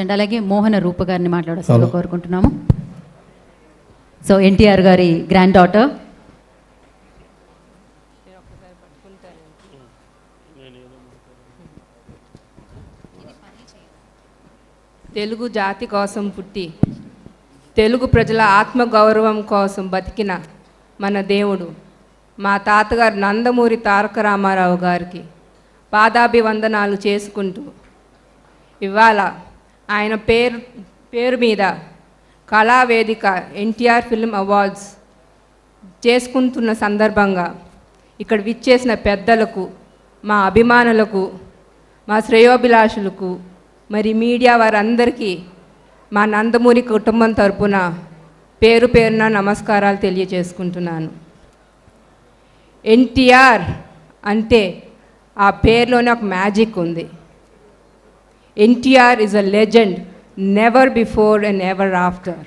And అలాగే మోహన రూప గారిని మాట్లాడాల్సిందిగా కోరుకుంటున్నాము. సో ఎన్టీఆర్ గారి గ్రాండ్ డాటర్. తెలుగు జాతి కోసం పుట్టి తెలుగు ప్రజల ఆత్మగౌరవం కోసం బతికిన మన దేవుడు మా తాతగారు నందమూరి తారక రామారావు గారికి పాదాభివందనాలు చేసుకుంటూ ఇవాళ ఆయన పేరు మీద కళావేదిక ఎన్టీఆర్ ఫిల్మ్ అవార్డ్స్ చేసుకుంటున్న సందర్భంగా ఇక్కడ విచ్చేసిన పెద్దలకు, మా అభిమానులకు, మా శ్రేయోభిలాషులకు, మరి మీడియా వారందరికీ మా నందమూరి కుటుంబం తరపున పేరు పేరున నమస్కారాలు తెలియజేసుకుంటున్నాను. ఎన్టీఆర్ అంటే ఆ పేరులోనే ఒక మ్యాజిక్ ఉంది. NTR is a legend, never before and ever after.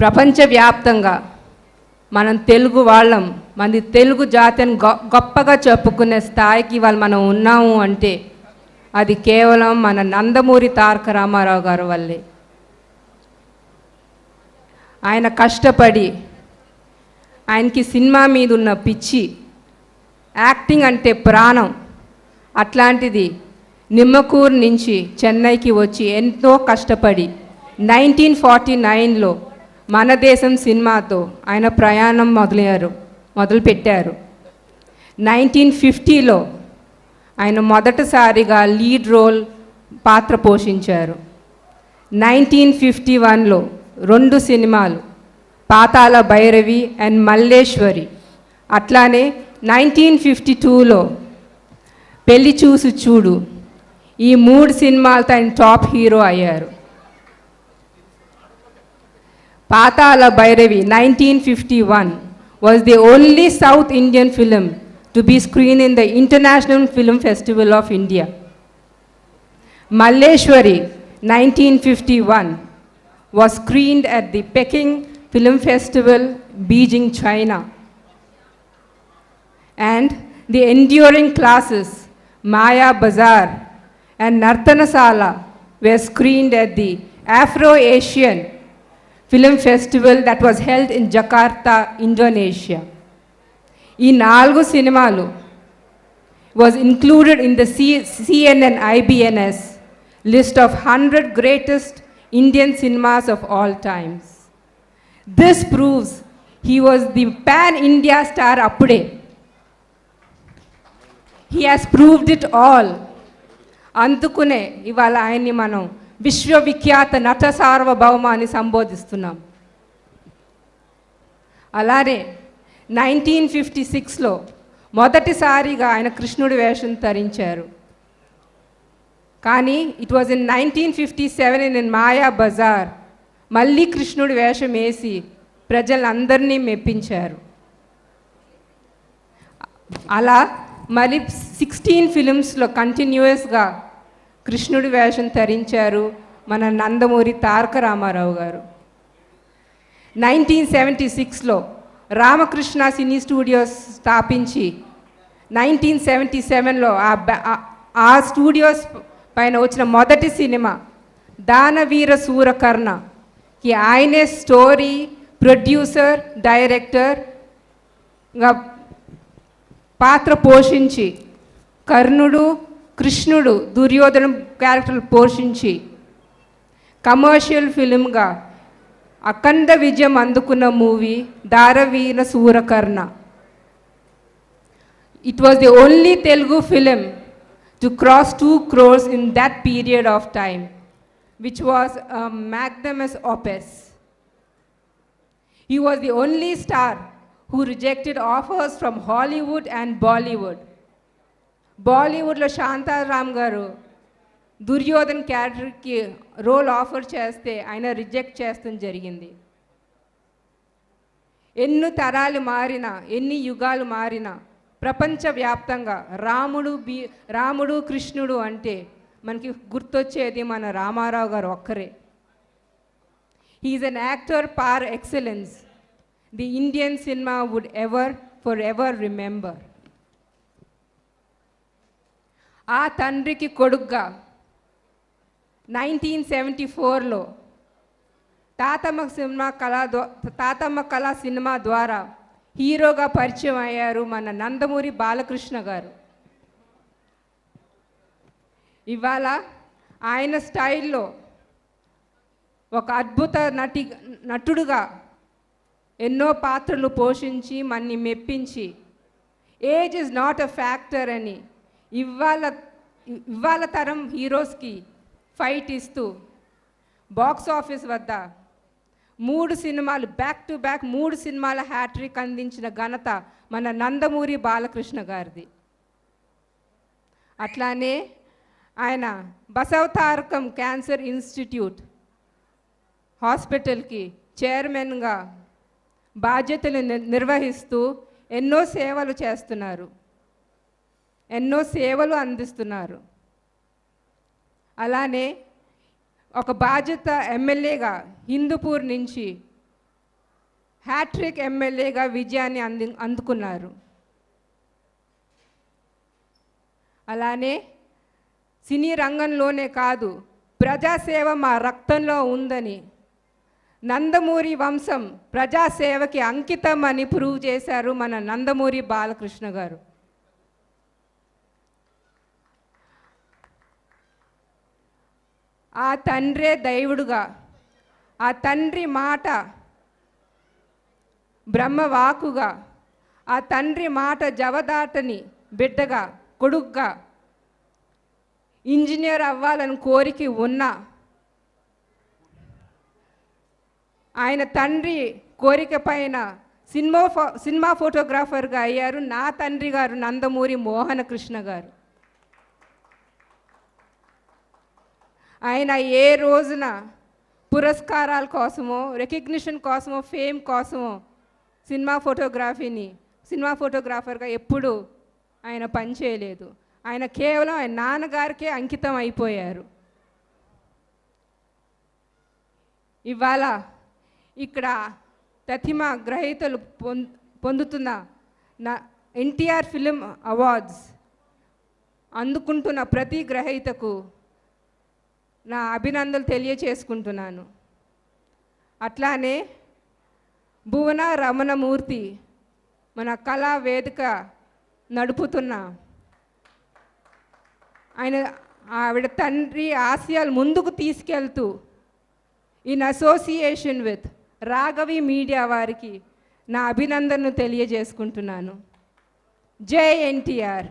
ప్రపంచవ్యాప్తంగా మనం తెలుగు వాళ్ళం, మనది తెలుగు జాతిని గొప్పగా చెప్పుకునే స్థాయికి వాళ్ళు మనం ఉన్నాము అంటే అది కేవలం మన నందమూరి తారక రామారావు గారి వల్లే. ఆయన కష్టపడి, ఆయనకి సినిమా మీద ఉన్న పిచ్చి, యాక్టింగ్ అంటే ప్రాణం, అట్లాంటిది నిమ్మకూరు నుంచి చెన్నైకి వచ్చి ఎంతో కష్టపడి 1949లో మన దేశం సినిమాతో ఆయన ప్రయాణం మొదలుపెట్టారు. 1950లో ఆయన మొదటిసారిగా లీడ్ రోల్ పాత్ర పోషించారు. 1951లో 2 సినిమాలు, పాతాళ భైరవి అండ్ మల్లేశ్వరి. అట్లానే 1952లో పెళ్లి చూసి చూడు, ఈ 3 సినిమాలతో ఆయన టాప్ హీరో అయ్యారు. పాతాళ Bhairavi 1951 was the only South Indian film to be screened in the International Film Festival of India. Malleshwari 1951 was screened at the Peking Film Festival, Beijing, China. And the enduring classes Maya Bazaar and Nartanasala were screened at the Afro-Asian Film Festival that was held in Jakarta, Indonesia. ఈ 4 సినిమాలు was included in the CNN IBNS list of 100 greatest Indian cinemas of all times. This proves he was the pan-India star appude. He has proved it all. అందుకునే ఇవాళ ఆయన్ని మనం విశ్వవిఖ్యాత నట సార్వభౌమ అని సంబోధిస్తున్నాం. అలానే 1956లో మొదటిసారిగా ఆయన కృష్ణుడి వేషం ధరించారు. కానీ ఇట్ వాజ్ ఇన్ 1957 ఇన్ మాయా బజార్ మళ్ళీ కృష్ణుడి వేషం వేసి ప్రజలందరినీ మెప్పించారు. అలా మరి 16 ఫిలిమ్స్లో కంటిన్యూస్గా కృష్ణుడి వేషం ధరించారు మన నందమూరి తారక రామారావు గారు. 1976లో రామకృష్ణ సినీ స్టూడియోస్ స్థాపించి 1977లో ఆ స్టూడియోస్ పైన వచ్చిన మొదటి సినిమా దానవీర సూరకర్ణకి ఆయనే స్టోరీ, ప్రొడ్యూసర్, డైరెక్టర్గా పాత్ర పోషించి కర్ణుడు, కృష్ణుడు, దుర్యోధన క్యారెక్టర్లు పోషించి కమర్షియల్ ఫిలింగా అఖండ విజయం అందుకున్న movie Danaveera Soora Karna. It was the only Telugu film to cross 2 crores in that period of time, which was a magnanimous opus. He was the only star who rejected offers from Hollywood and Bollywood. బాలీవుడ్లో శాంతారామ్ గారు దుర్యోధన్ క్యారెక్టర్కి role offer చేస్తే ఆయన reject చేస్తడం జరిగింది. ఎన్ని తరాలు మారినా, ఎన్ని యుగాలు మారినా ప్రపంచవ్యాప్తంగా రాముడు కృష్ణుడు అంటే మనకి గుర్తొచ్చేది మన రామారావు గారు ఒక్కరే. He's an actor par excellence the Indian cinema would forever remember. ఆ తండ్రికి కొడుగ్గా 1974లో తాతమ్మ కళ సినిమా ద్వారా హీరోగా పరిచయం అయ్యారు మన నందమూరి బాలకృష్ణ గారు. ఇవాళ ఆయన స్టైల్లో ఒక అద్భుత నటుడుగా ఎన్నో పాత్రలు పోషించి మన్ని మెప్పించి age is not a factor అని ఇవాళ తరం హీరోస్కి ఫైట్ ఇస్తూ బాక్స్ ఆఫీస్ వద్ద 3 సినిమాలు బ్యాక్ టు బ్యాక్ 3 సినిమాల హ్యాట్రిక్ అందించిన ఘనత మన నందమూరి బాలకృష్ణ గారిది. అట్లానే ఆయన బసవతారకం క్యాన్సర్ ఇన్స్టిట్యూట్ హాస్పిటల్కి చైర్మన్గా బాధ్యతలు నిర్వహిస్తూ ఎన్నో సేవలు చేస్తున్నారు, ఎన్నో సేవలు అందిస్తున్నారు. అలానే ఒక బాధ్యత ఎమ్మెల్యేగా హిందూపూర్ నుంచి హ్యాట్రిక్ ఎమ్మెల్యేగా విజయాన్ని అందుకున్నారు. అలానే సినీ రంగంలోనే కాదు ప్రజాసేవ మా రక్తంలో ఉందని నందమూరి వంశం ప్రజాసేవకి అంకితం అని ప్రూవ్ చేశారు మన నందమూరి బాలకృష్ణ గారు. ఆ తండ్రే దైవుడుగా, ఆ తండ్రి మాట బ్రహ్మవాకుగా, ఆ తండ్రి మాట జవదాటని బిడ్డగా, కొడుగ్గా ఇంజనీర్ అవ్వాలని కోరిక ఉన్నా ఆయన తండ్రి కోరిక పైన సినిమా ఫోటోగ్రాఫర్గా అయ్యారు నా తండ్రి గారు నందమూరి మోహన కృష్ణ గారు. ఆయన ఏ రోజున పురస్కారాల కోసమో రికగ్నిషన్ కోసమో ఫేమ్ కోసమో సినిమా ఫోటోగ్రాఫర్గా ఎప్పుడూ ఆయన పనిచేయలేదు. ఆయన కేవలం ఆయన నాన్నగారికే అంకితం అయిపోయారు. ఇవాళ ఇక్కడ ప్రతిమ గ్రహీతలు పొందుతున్న ఎన్టీఆర్ ఫిలిం అవార్డ్స్ అందుకుంటున్న ప్రతి గ్రహీతకు నా అభినందనలు తెలియచేసుకుంటున్నాను. అట్లానే భువన రమణమూర్తి మన కళా వేదిక నడుపుతున్న ఆవిడ తండ్రి ఆశయాలు ముందుకు తీసుకెళ్తూ in association with Raghavi media వారికి నా అభినందనను తెలియజేసుకుంటున్నాను. జై ఎన్టీఆర్.